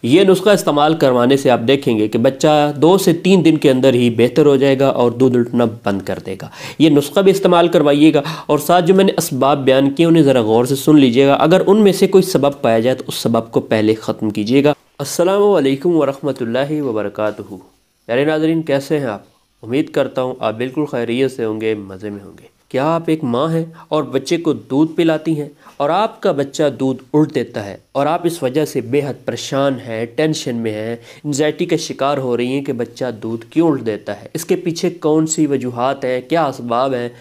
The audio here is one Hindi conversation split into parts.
ये नुस्खा इस्तेमाल करवाने से आप देखेंगे कि बच्चा 2 से 3 दिन के अंदर ही बेहतर हो जाएगा और दूध उल्टना बंद कर देगा। ये नुस्खा भी इस्तेमाल करवाइएगा और साथ जो मैंने असबाब बयान किए उन्हें ज़रा गौर से सुन लीजिएगा। अगर उनमें से कोई सबब पाया जाए तो उस सबब को पहले ख़त्म कीजिएगा। अस्सलामु अलैकुम वरहमतुल्लाहि वबरकातुहू। प्यारे नाज़रीन, कैसे हैं आप? उम्मीद करता हूँ आप बिल्कुल खैरियत से होंगे, मज़े में होंगे। क्या आप एक माँ हैं और बच्चे को दूध पिलाती हैं और आपका बच्चा दूध उल्ट देता है और आप इस वजह से बेहद परेशान हैं, टेंशन में हैं, एंजाइटी का शिकार हो रही हैं कि बच्चा दूध क्यों उल्ट देता है? इसके पीछे कौन सी वजूहात हैं, क्या असबाब हैं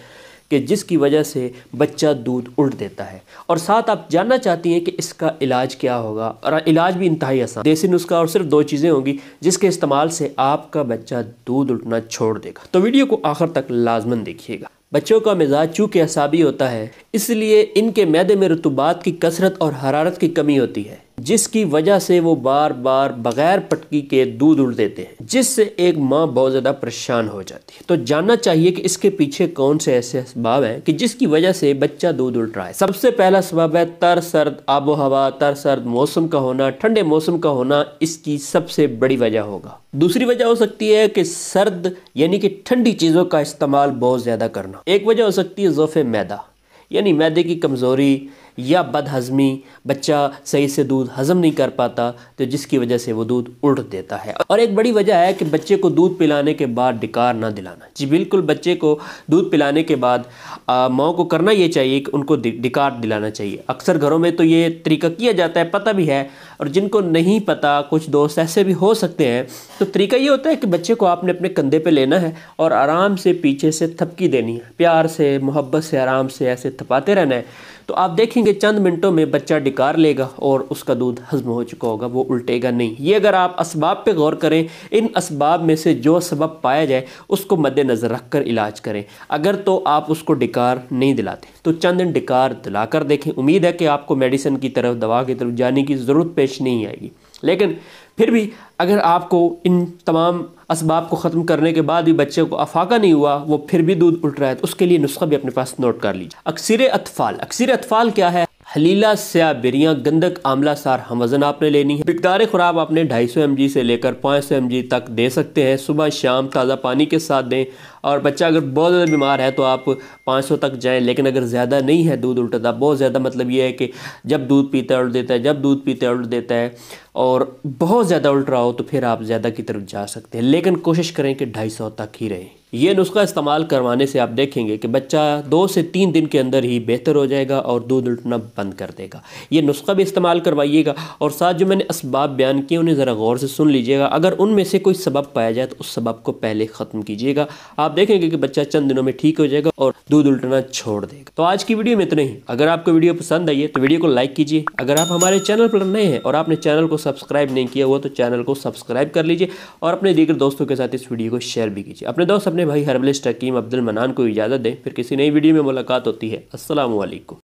कि जिसकी वजह से बच्चा दूध उल्ट देता है? और साथ आप जानना चाहती हैं कि इसका इलाज क्या होगा, और इलाज भी इंतहाई आसान, देसी नुस्खा, और सिर्फ 2 चीज़ें होंगी जिसके इस्तेमाल से आपका बच्चा दूध उल्टना छोड़ देगा। तो वीडियो को आखिर तक लाजमन देखिएगा। बच्चों का मिजाज चूँकि असाबी होता है, इसलिए इनके मैदे में रुतूबात की कसरत और हरारत की कमी होती है, जिसकी वजह से वो बार बार बगैर पटकी के दूध उल्ट देते हैं, जिससे एक माँ बहुत ज़्यादा परेशान हो जाती है। तो जानना चाहिए कि इसके पीछे कौन से ऐसे असबाब हैं कि जिसकी वजह से बच्चा दूध उल्ट रहा है। सबसे पहला सबब है तर सर्द आबो हवा, तर सर्द मौसम का होना, ठंडे मौसम का होना इसकी सबसे बड़ी वजह होगा। दूसरी वजह हो सकती है कि सर्द यानी कि ठंडी चीज़ों का इस्तेमाल बहुत ज़्यादा करना। एक वजह हो सकती है ज़ोफ़े मैदा, यानी मैदे की कमज़ोरी या बदहज़मी, बच्चा सही से दूध हज़म नहीं कर पाता तो जिसकी वजह से वो दूध उल्ट देता है। और एक बड़ी वजह है कि बच्चे को दूध पिलाने के बाद डिकार ना दिलाना। जी बिल्कुल, बच्चे को दूध पिलाने के बाद माँ को करना ये चाहिए कि उनको डिकार दिलाना चाहिए। अक्सर घरों में तो ये तरीका किया जाता है, पता भी है, और जिनको नहीं पता, कुछ दोस्त ऐसे भी हो सकते हैं, तो तरीका ये होता है कि बच्चे को आपने अपने कंधे पे लेना है और आराम से पीछे से थपकी देनी है, प्यार से, मोहब्बत से, आराम से ऐसे थपाते रहना है। तो आप देखेंगे चंद मिनटों में बच्चा डिकार लेगा और उसका दूध हज़म हो चुका होगा, वो उल्टेगा नहीं। ये अगर आप असबाब पे गौर करें, इन असबाब में से जो सबब पाया जाए उसको मद्देनज़र रख कर इलाज करें। अगर तो आप उसको डिकार नहीं दिलाते तो चंद दिन डिकार दिला कर देखें। उम्मीद है कि आपको मेडिसिन की तरफ, दवा की तरफ जाने की ज़रूरत पेश नहीं आएगी। लेकिन फिर भी अगर आपको इन तमाम असबाब को ख़त्म करने के बाद भी बच्चे को अफाका नहीं हुआ, वो फिर भी दूध उल्ट रहा है, तो उसके लिए नुस्खा भी अपने पास नोट कर लीजिए। अक्सर अतफ़ाल क्या है? हलीला, स्या बेरियाँ, गंधक, आंवला सार हम वज़न आपने लेनी है। मिक़दार खुराक आपने 250 mg से लेकर 500 mg तक दे सकते हैं। सुबह शाम ताज़ा पानी के साथ दें। और बच्चा अगर बहुत ज़्यादा बीमार है तो आप 500 तक जाएं, लेकिन अगर ज़्यादा नहीं है दूध उल्टता, बहुत ज़्यादा मतलब ये है कि जब दूध पीता है उल्ट देता है, जब दूध पीता है उल्ट देता है, और बहुत ज़्यादा उल्ट रहा हो तो फिर आप ज़्यादा की तरफ जा सकते हैं, लेकिन कोशिश करें कि 250 तक ही रहें। ये नुस्खा इस्तेमाल करवाने से आप देखेंगे कि बच्चा 2 से 3 दिन के अंदर ही बेहतर हो जाएगा और दूध उल्टना बंद कर देगा। ये नुस्खा भी इस्तेमाल करवाइएगा और साथ जो मैंने असबाब बयान किए उन्हें ज़रा गौर से सुन लीजिएगा। अगर उनमें से कोई सबब पाया जाए तो उस सबब को पहले ख़त्म कीजिएगा। आप देखेंगे कि बच्चा चंद दिनों में ठीक हो जाएगा और दूध उल्टना छोड़ देगा। तो आज की वीडियो में इतना ही। अगर आपको वीडियो पसंद आई है तो वीडियो को लाइक कीजिए। अगर आप हमारे चैनल पर नए हैं और आपने चैनल को सब्सक्राइब नहीं किया हुआ तो चैनल को सब्सक्राइब कर लीजिए और अपने दीगर दोस्तों के साथ इस वीडियो को शेयर भी कीजिए। अपने दोस्त, अपने भाई हर्बलिस्ट हकीम अब्दुल मनान को इजाज़त दें। फिर किसी नई वीडियो में मुलाकात होती है। अस्सलामु अलैकुम।